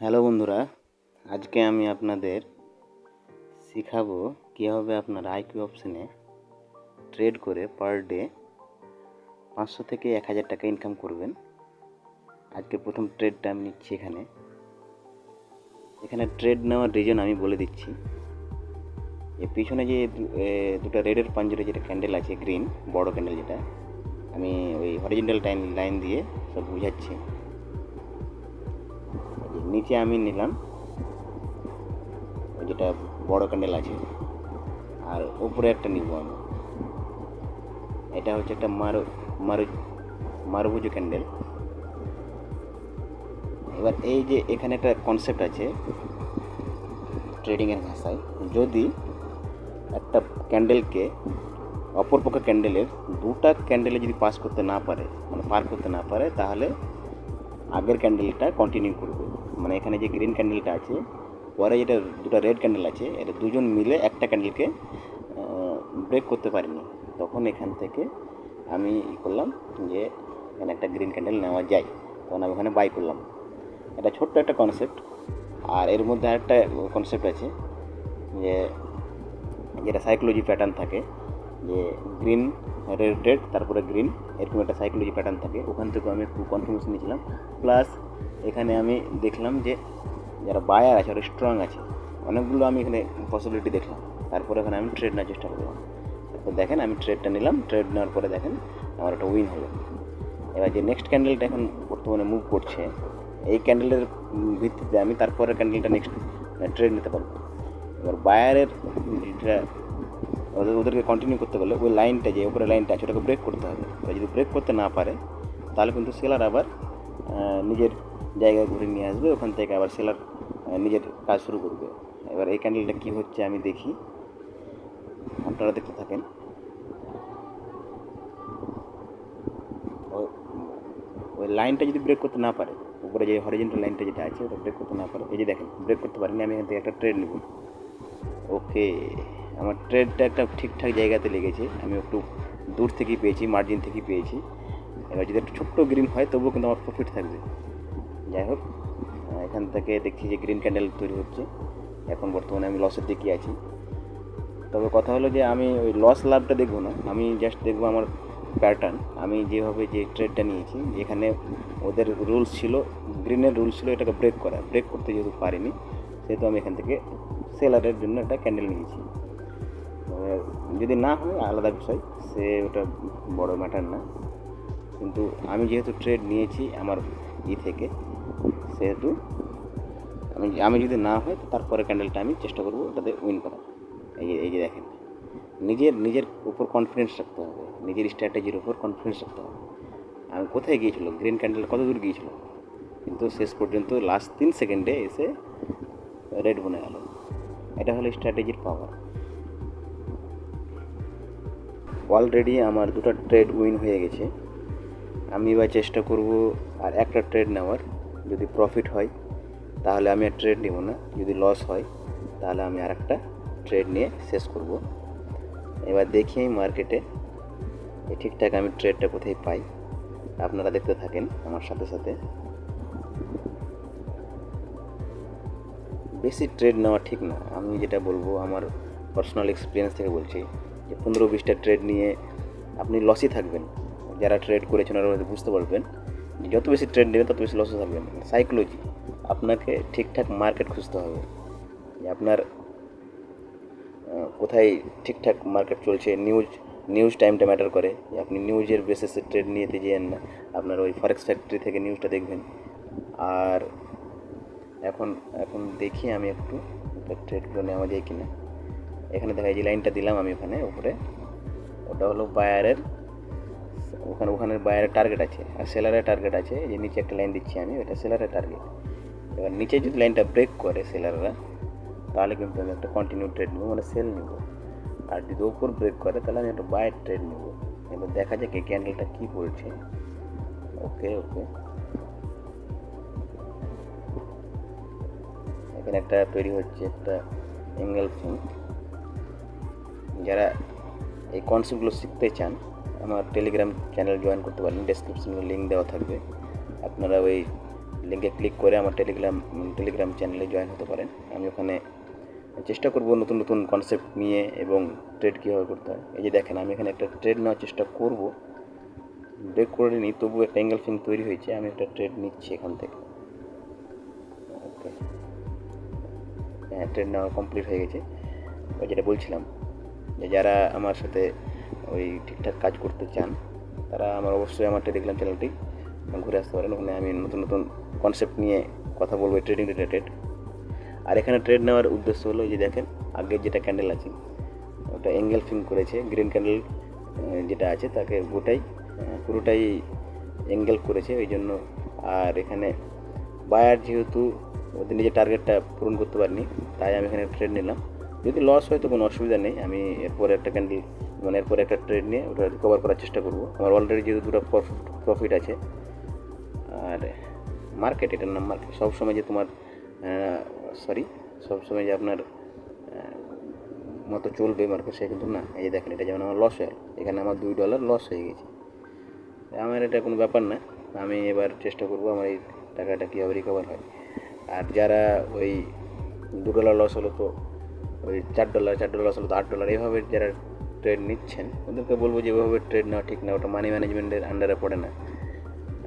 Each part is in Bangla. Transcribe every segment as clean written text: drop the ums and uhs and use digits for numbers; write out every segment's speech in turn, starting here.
হ্যালো বন্ধুরা, আজকে আমি আপনাদের শেখাবো কীভাবে আপনার আইকিউ অপশানে ট্রেড করে পার ডে 500 থেকে 1000 টাকা ইনকাম করবেন। আজকে প্রথম ট্রেডটা আমি নিচ্ছি। এখানে ট্রেড নেওয়ার রিজন আমি বলে দিচ্ছি। এর পিছনে যে দুটো রেডের পাঞ্জরে যেটা ক্যান্ডেল আছে, গ্রিন বড় ক্যান্ডেল, যেটা আমি ওই হরিজন্টাল লাইন দিয়ে সব বুঝাচ্ছি। নিচে আমি নিলাম যেটা বড় ক্যান্ডেল আছে, আর উপরে একটা নিব আমি। এটা হচ্ছে একটা মারুভুজ ক্যান্ডেল। এবার এই যে এখানে একটা কনসেপ্ট আছে ট্রেডিংয়ের ভাষায়, যদি একটা ক্যান্ডেলকে অপরপক্ষ ক্যান্ডেলের দুটা ক্যান্ডেলে যদি পার করতে না পারে তাহলে আগের ক্যান্ডেলটা কন্টিনিউ করবে। মানে এখানে যে গ্রিন ক্যান্ডেলটা আছে, পরে যেটা দুটো রেড ক্যান্ডেল আছে, এটা দুজন মিলে একটা ক্যান্ডেলকে ব্রেক করতে পারেনি। তখন এখান থেকে আমি করলাম যে এখানে একটা গ্রিন ক্যান্ডেল নেওয়া যায়, তখন আমি ওখানে বাই করলাম। এটা ছোট্ট একটা কনসেপ্ট। আর এর মধ্যে আরেকটা কনসেপ্ট আছে যে যেটা সাইকোলজি প্যাটার্ন থাকে, যে গ্রিন রেড তারপরে গ্রিন, এরকম একটা সাইকোলজি প্যাটার্ন থাকে। ওখান থেকে আমি একটু কনফার্মেশন নিয়েছিলাম। প্লাস এখানে আমি দেখলাম যে যারা বায়ার আছে ওরা স্ট্রং আছে, অনেকগুলো আমি এখানে পসিবিলিটি দেখলাম। তারপরে এখানে আমি ট্রেড নেওয়ার চেষ্টা করলাম। তারপর দেখেন আমি ট্রেডটা নিলাম। ট্রেড নেওয়ার পরে দেখেন আমার একটা উইন হলো। এবার যে নেক্সট ক্যান্ডেলটা এখন বর্তমানে মুভ করছে, এই ক্যান্ডেলের ভিত্তিতে আমি তারপরে ক্যান্ডেলটা নেক্সট ট্রেড নিতে পারবো। এবার বায়ারের যেটা ওদেরকে কন্টিনিউ করতে পারলে ওই লাইনটা, যে উপরে লাইনটা আছে, ওটাকে ব্রেক করতে হবে। এবার যদি ব্রেক করতে না পারে তাহলে কিন্তু সেলার আবার নিজের জায়গায় ঘুরে নিয়ে আসবে। ওখান থেকে আবার সেলার নিজের কাজ শুরু করবে। এবার এই ক্যান্ডেলটা কী হচ্ছে আমি দেখি, আপনারা দেখতে থাকেন। ওই লাইনটা যদি ব্রেক করতে না পারে, উপরে যে হরিজন্টাল লাইনটা যেটা আছে ওটা ব্রেক করতে না পারে, এই যে দেখেন ব্রেক করতে পারিনি, আমি এখান থেকে একটা ট্রেড নেব। ওকে, আমার ট্রেডটা একটা ঠিকঠাক জায়গাতে লেগেছে। আমি একটু দূর থেকেই পেয়েছি, মার্জিন থেকেই পেয়েছি। এবার যদি একটু ছোট্ট গ্রিন হয় তবুও কিন্তু আমার প্রফিট থাকবে। যাই হোক, এখান থেকে দেখছি যে গ্রিন ক্যান্ডেল তৈরি হচ্ছে। এখন বর্তমানে আমি লসের দিকে আছি। তবে কথা হলো যে আমি ওই লস লাভটা দেখবো না, আমি জাস্ট দেখবো আমার প্যাটার্ন। আমি যেভাবে যে ট্রেডটা নিয়েছি, এখানে ওদের রুলস ছিল, গ্রিনের রুলস ছিল এটাকে ব্রেক করতে যেহেতু পারিনি, সেহেতু আমি এখান থেকে সেলারের জন্য একটা ক্যান্ডেল নিয়েছি। যদি না হয় আলাদা বিষয়, সে ওটা বড় ম্যাটার না। কিন্তু আমি যেহেতু ট্রেড নিয়েছি আমার থেকে, সেহেতু আমি যদি না হয় তারপরে ক্যান্ডেলটা আমি চেষ্টা করবো ওটাতে উইন করার। এই যে দেখেন, নিজের উপর কনফিডেন্স রাখতে হবে, নিজের স্ট্র্যাটেজির উপর কনফিডেন্স রাখতে হবে। আমি কোথায় গিয়েছিল, গ্রিন ক্যান্ডেল কত দূর গিয়েছিল, কিন্তু শেষ পর্যন্ত লাস্ট 3 সেকেন্ডে এসে রেড বনে গেল। এটা হলো স্ট্র্যাটেজির পাওয়ার। অলরেডি আমার দুটো ট্রেড উইন হয়ে গেছে। আমি এবার চেষ্টা করব আর একটা ট্রেড নেওয়ার। যদি প্রফিট হয় তাহলে আমি আর ট্রেড নেব না, যদি লস হয় তাহলে আমি আর একটা ট্রেড নিয়ে শেষ করব। এবার দেখি মার্কেটে ঠিকঠাক আমি ট্রেডটা কোথায় পাই। আপনারা দেখতে থাকেন আমার সাথে সাথে। বেশি ট্রেড নেওয়া ঠিক না, আমি যেটা বলবো আমার পার্সোনাল এক্সপিরিয়েন্স থেকে বলছি, যে 15-20টা ট্রেড নিয়ে আপনি লসই থাকবেন। যারা ট্রেড করেছেন ওরা হয়তো বুঝতে পারবেন, যত বেশি ট্রেড নেবেন তত বেশি লসে থাকবেন। সাইকোলজি, আপনাকে ঠিকঠাক মার্কেট খুঁজতে হবে, যে আপনার কোথায় ঠিকঠাক মার্কেট চলছে। নিউজ টাইমটা ম্যাটার করে, যে আপনি নিউজের বেসিসে ট্রেড নিতে যেন না, আপনার ওই ফরেক্স ফ্যাক্টরি থেকে নিউজটা দেখবেন। আর এখন দেখি আমি একটু ট্রেডগুলো নেওয়া যায় কিনা। এখানে দেখা যায় যে লাইনটা দিলাম আমি ওখানে উপরে, ওটা হলো বায়ারের, ওখানে বায়ারের টার্গেট আছে আর সেলারের টার্গেট আছে। যে নিচে একটা লাইন দিচ্ছি আমি, ওটা সেলারের টার্গেট। এবার নিচে যদি লাইনটা ব্রেক করে সেলাররা, তাহলে কিন্তু আমি একটা কন্টিনিউ ট্রেড নেবো, মানে সেল নেবো। আর যদি ওপর ব্রেক করে তাহলে আমি একটা বায়ার ট্রেড নেবো। এবার দেখা যাক এই ক্যান্ডেলটা কী বলছে। ওকে, এখানে একটা তৈরি হচ্ছে একটা অ্যাঙ্গেল পয়েন্ট। যারা এই কনসেপ্টগুলো শিখতে চান আমার টেলিগ্রাম চ্যানেল জয়েন করতে পারেন, ডেসক্রিপশনে লিঙ্ক দেওয়া থাকবে। আপনারা ওই লিঙ্কে ক্লিক করে আমার টেলিগ্রাম চ্যানেলে জয়েন হতে পারেন। আমি ওখানে চেষ্টা করব নতুন নতুন কনসেপ্ট নিয়ে এবং ট্রেড কীভাবে করতে হয়। এই যে দেখেন, আমি এখানে একটা ট্রেড নেওয়ার চেষ্টা করব, ব্রেক করে নিই, তবু একটা অ্যাঙ্গেল ফিং তৈরি হয়েছে। আমি একটা ট্রেড নিচ্ছি এখান থেকে। ওকে, হ্যাঁ, ট্রেড নেওয়া কমপ্লিট হয়ে গেছে। ওই যেটা বলছিলাম, যে যারা আমার সাথে ওই ঠিকঠাক কাজ করতে চান তারা অবশ্যই আমার টেলিগ্রাম চ্যানেলটি ঘুরে আসতে পারেন। ওখানে আমি নতুন নতুন কনসেপ্ট নিয়ে কথা বলবো ট্রেডিং রিলেটেড। আর এখানে ট্রেড নেওয়ার উদ্দেশ্য হলো, যে দেখেন আগের যেটা ক্যান্ডেল আছে ওটা অ্যাঙ্গেল ফিং করেছে, গ্রিন ক্যান্ডেল যেটা আছে তাকে পুরোটাই অ্যাঙ্গেল করেছে ওই জন্য। আর এখানে বায়ার যেহেতু ওদের নিজের টার্গেটটা পূরণ করতে পারিনি, তাই আমি এখানে ট্রেড নিলাম। যদি লস হয় তো কোনো অসুবিধা নেই, আমি এরপরে একটা ট্রেড নিয়ে ওটা রিকভার করার চেষ্টা করব। আমার অলরেডি যেহেতু দুটো প্রফিট আছে। আর মার্কেট, এটার নাম মার্কেট, সবসময় যে তোমার সবসময় যে আপনার মতো চলবে মার্কেট সে কিন্তু না। এই যে দেখেন, এটা যেমন আমার লস হয়, এখানে আমার $2 লস হয়ে গেছে। আমার এটা কোনো ব্যাপার না, আমি এবার চেষ্টা করব আমার এই টাকাটা কীভাবে রিকভার হয়। আর যারা ওই $2 লস হলো তো ওই $4 লস হলো তো $8, এইভাবে যারা ট্রেড নিচ্ছেন ওদেরকে বলবো যে ওইভাবে ট্রেড নেওয়া ঠিক না, ওটা মানি ম্যানেজমেন্টের আন্ডারে পড়ে না।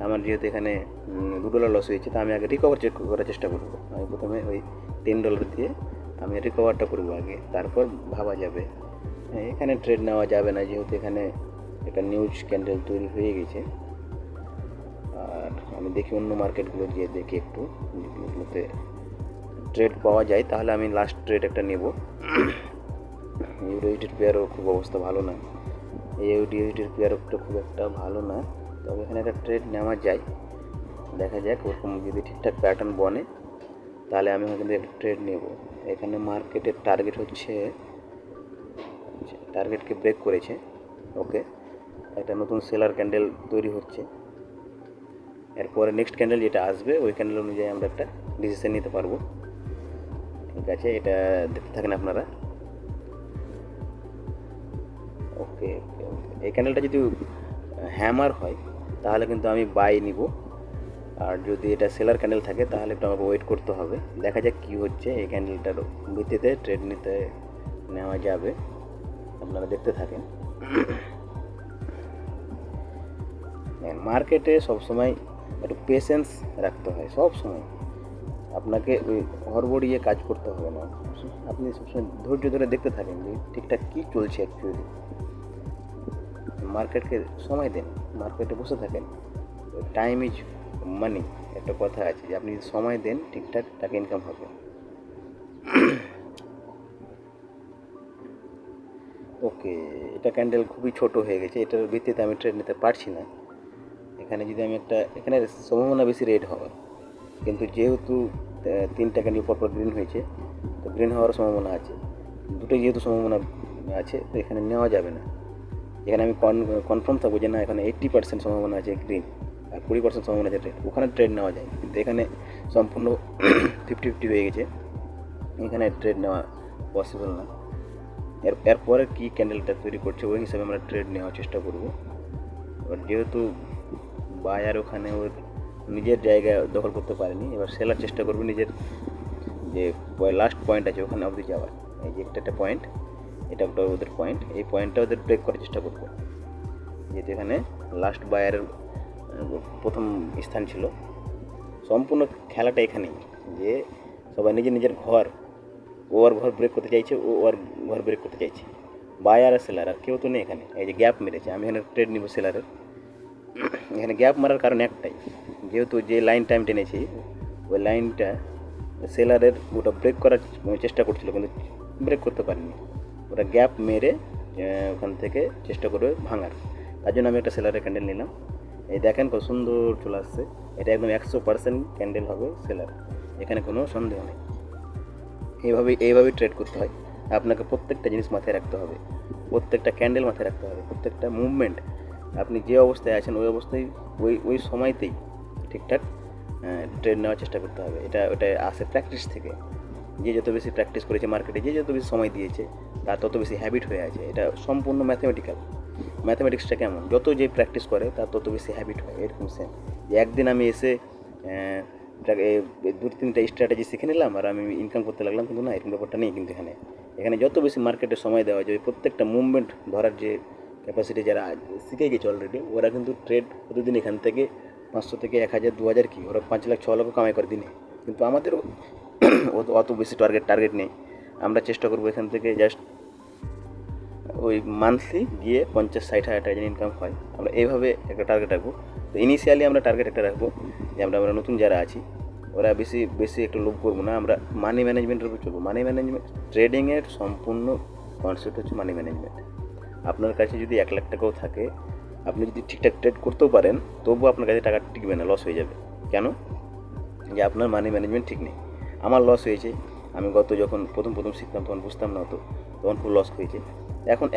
আমার যেহেতু এখানে $2 লস হয়েছে, তো আমি আগে রিকভার করার চেষ্টা করবো। আমি প্রথমে ওই $10 দিয়ে আমি রিকভারটা করবো আগে, তারপর ভাবা যাবে। এখানে ট্রেড নেওয়া যাবে না, যেহেতু এখানে একটা নিউজ ক্যান্ডেল তৈরি হয়ে গেছে। আর আমি দেখি অন্য মার্কেটগুলো গিয়ে দেখি একটু, যেগুলোতে ট্রেড পাওয়া যায়, তাহলে আমি লাস্ট ট্রেড একটা নেব। ইউরোইটের পেয়ারও খুব অবস্থা ভালো না, ইউরোইটের পেয়ারটা খুব একটা ভালো না, তবে এখানে একটা ট্রেড নেওয়া যায়। দেখা যাক, ওরকম যদি ঠিকঠাক প্যাটার্ন বনে তাহলে আমি কিন্তু একটা ট্রেড নেব। এখানে মার্কেটের টার্গেট হচ্ছে, টার্গেটকে ব্রেক করেছে। ওকে, একটা নতুন সেলার ক্যান্ডেল তৈরি হচ্ছে। এরপরে নেক্সট ক্যান্ডেল যেটা আসবে ওই ক্যান্ডেল অনুযায়ী আমরা একটা ডিসিশন নিতে পারবো। ঠিক আছে, এটা দেখতে থাকেন আপনারা। ওকে, এই ক্যান্ডেলটা যদি হ্যামার হয় তাহলে কিন্তু আমি বাই নিব, আর যদি এটা সেলার ক্যান্ডেল থাকে তাহলে একটু আমাকে ওয়েট করতে হবে। দেখা যাক কী হচ্ছে। এই ক্যান্ডেলটার ভিত্তিতে ট্রেড নেওয়া যাবে, আপনারা দেখতে থাকেন। মার্কেটে সবসময় একটু পেশেন্স রাখতে হয়, সবসময় আপনাকে ওই হড়বড়িয়ে কাজ করতে হবে না। আপনি সবসময় ধৈর্য ধরে দেখতে থাকেন যে ঠিকঠাক কী চলছে অ্যাকচুয়ালি। মার্কেটকে সময় দেন, মার্কেটে বসে থাকেন। টাইম ইজ মানি একটা কথা আছে, যে আপনি সময় দেন ঠিকঠাক টাকা ইনকাম হবে। ওকে, এটা ক্যান্ডেল খুবই ছোট হয়ে গেছে, এটার ভিত্তিতে আমি ট্রেড নিতে পারছি না। এখানে যদি আমি এখানে সম্ভাবনা বেশি রেড হওয়ার, কিন্তু যেহেতু 3টা ক্যান্ডেল পরপর গ্রিন হয়েছে, তো গ্রিন হওয়ার সম্ভাবনা আছে। দুটোই যেহেতু সম্ভাবনা আছে, তো এখানে নেওয়া যাবে না। এখানে আমি কনফার্ম থাকবো যে না, এখানে 80% সম্ভাবনা আছে গ্রিন আর 20% সম্ভাবনা আছে ট্রেড, ওখানে ট্রেড নেওয়া যায়। কিন্তু এখানে সম্পূর্ণ 50-50 হয়ে গেছে, এখানে ট্রেড নেওয়া পসিবল না। এরপরে কী ক্যান্ডেলটা তৈরি করছে ওই হিসাবে আমরা ট্রেড নেওয়ার চেষ্টা করব। এবার যেহেতু বায়ার ওখানে ওর নিজের জায়গা দখল করতে পারেনি, এবার সেলার চেষ্টা করবে নিজের যে লাস্ট পয়েন্ট আছে ওখানে অবধি যাওয়ার। এই যে একটা পয়েন্ট, এটা একটা ওদের পয়েন্ট, এই পয়েন্টটা ওদের ব্রেক করার চেষ্টা করবো। যেহেতু এখানে লাস্ট বায়ারের প্রথম স্থান ছিল, সম্পূর্ণ খেলাটা এখানেই, যে সবাই নিজের ঘর, ও আর ঘর ব্রেক করতে চাইছে, ও আর ঘর ব্রেক করতে চাইছে, বায়ার আর সেলার, আর কেউ তো নেই এখানে। এই যে গ্যাপ মেরেছে, আমি এখানে ট্রেড নিব সেলারের। এখানে গ্যাপ মারার কারণ একটাই, যেহেতু যে লাইনটা আমি টেনেছি ওই লাইনটা সেলারের ওটা ব্রেক করার চেষ্টা করছিল, কিন্তু ব্রেক করতে পারেনি। ওটা গ্যাপ মেরে ওখান থেকে চেষ্টা করবে ভাঙার, তার জন্য আমি একটা সেলারের ক্যান্ডেল নিলাম। এই দেখেন কত সুন্দর চলে আসছে, এটা একদম 100% ক্যান্ডেল হবে সেলার, এখানে কোনো সন্দেহ নেই। এইভাবেই ট্রেড করতে হয়। আপনাকে প্রত্যেকটা জিনিস মাথায় রাখতে হবে, প্রত্যেকটা ক্যান্ডেল মাথায় রাখতে হবে, প্রত্যেকটা মুভমেন্ট। আপনি যে অবস্থায় আছেন ওই অবস্থায় ওই সময়তেই ঠিকঠাক ট্রেড নেওয়ার চেষ্টা করতে হবে। ওটা আসে প্র্যাকটিস থেকে। যে যত বেশি প্র্যাকটিস করেছে মার্কেটে, যে যত বেশি সময় দিয়েছে, তার তত বেশি হ্যাবিট হয়ে আছে। এটা সম্পূর্ণ ম্যাথমেটিক্সটা কেমন, যত যে প্র্যাকটিস করে তার তত বেশি হ্যাবিট হয়। এরকম সেম, যে একদিন আমি এসে দু তিনটা স্ট্র্যাটেজি শিখে নিলাম আর আমি ইনকাম করতে লাগলাম, কিন্তু না, এরকম ব্যাপারটা নেই। কিন্তু এখানে যত বেশি মার্কেটে সময় দেওয়া যায়, প্রত্যেকটা মুভমেন্ট ধরার যে ক্যাপাসিটি যারা শিখে গেছে অলরেডি, ওরা কিন্তু ট্রেড প্রতিদিন এখান থেকে 500 থেকে 1000 2000 কি, ওরা 5 লাখ 6 লাখ কামাই করে দিনে। কিন্তু আমাদের অত বেশি টার্গেট নেই। আমরা চেষ্টা করবো এখান থেকে জাস্ট ওই মান্থলি গিয়ে 50-60 হাজার টাকা যেন ইনকাম হয়, আমরা এইভাবে একটা টার্গেট রাখবো। তো ইনিশিয়ালি আমরা টার্গেট একটা রাখবো যে আমরা নতুন যারা আছি ওরা বেশি একটু লোভ করবো না, আমরা মানি ম্যানেজমেন্টের উপর চলবো। মানি ম্যানেজমেন্ট, ট্রেডিংয়ের সম্পূর্ণ কনসেপ্ট হচ্ছে মানি ম্যানেজমেন্ট। আপনার কাছে যদি 1 লাখ টাকাও থাকে, আপনি যদি ঠিকঠাক ট্রেড করতেও পারেন, তবুও আপনার কাছে টাকা টিকবে না, লস হয়ে যাবে। কেন? যে আপনার মানি ম্যানেজমেন্ট ঠিক নেই। আমার লস হয়েছে, আমি যখন প্রথম শিখতাম তখন বুঝতাম না, তখন খুব লস হয়েছে।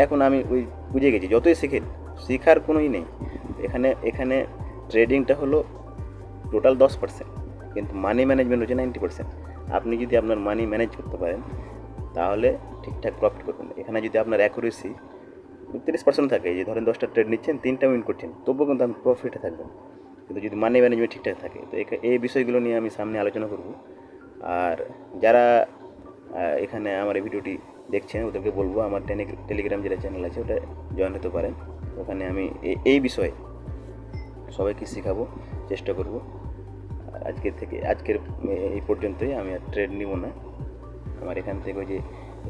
এখন আমি ওই বুঝে গেছি, যতই শেখার কোনোই নেই। এখানে ট্রেডিংটা হলো টোটাল 10%, কিন্তু মানি ম্যানেজমেন্ট হচ্ছে 90%। আপনি যদি আপনার মানি ম্যানেজ করতে পারেন তাহলে ঠিকঠাক প্রফিট করবেন। এখানে যদি আপনার অ্যাকুরেসি 30% থাকে, যে ধরেন 10টা ট্রেড নিচ্ছেন, 3টা উইন করছেন, তবুও কিন্তু আপনি প্রফিটে থাকবেন। কিন্তু যদি মানি ম্যানেজমেন্ট ঠিকঠাক থাকে, তো এই বিষয়গুলো নিয়ে আমি সামনে আলোচনা করব। আর যারা এখানে আমার এই ভিডিওটি দেখছেন ওদেরকে বলবো আমার টেলিগ্রাম যেটা চ্যানেল আছে ওটা জয়েন হতে পারেন। ওখানে আমি এই বিষয়ে সবাইকে শেখাবো, চেষ্টা করব। আজকের এই পর্যন্তই। আমি আর ট্রেড নিব না। আমার এখান থেকে ওই যে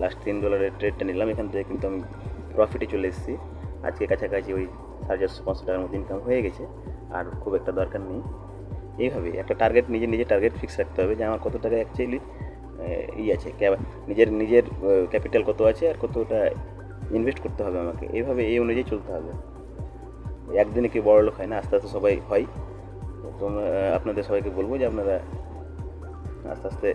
লাস্ট $3 ট্রেডটা নিলাম, এখান থেকে কিন্তু আমি প্রফিটে চলে এসেছি। আজকে কাছাকাছি ওই 450-500 টাকার মতো ইনকাম হয়ে গেছে, আর খুব একটা দরকার নেই। এইভাবে একটা টার্গেট, নিজের টার্গেট ফিক্স রাখতে হবে যে আমার কত টাকা অ্যাকচুয়ালি আছে, নিজের ক্যাপিটাল কত আছে আর কতটা ইনভেস্ট করতে হবে আমাকে। এইভাবে এই অনুযায়ী চলতে হবে। একদিনে কেউ বড় লোক হয় না, আস্তে আস্তে সবাই হয়। তো আপনাদের সবাইকে বলবো যে আপনারা আস্তে আস্তে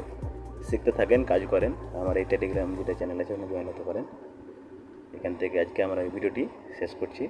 শিখতে থাকেন, কাজ করেন। আমার এই টেলিগ্রাম যেটা চ্যানেল আছে ওখানে জয়েন হতে পারেন। এখান থেকে আজকে আমরা এই ভিডিওটি শেষ করছি।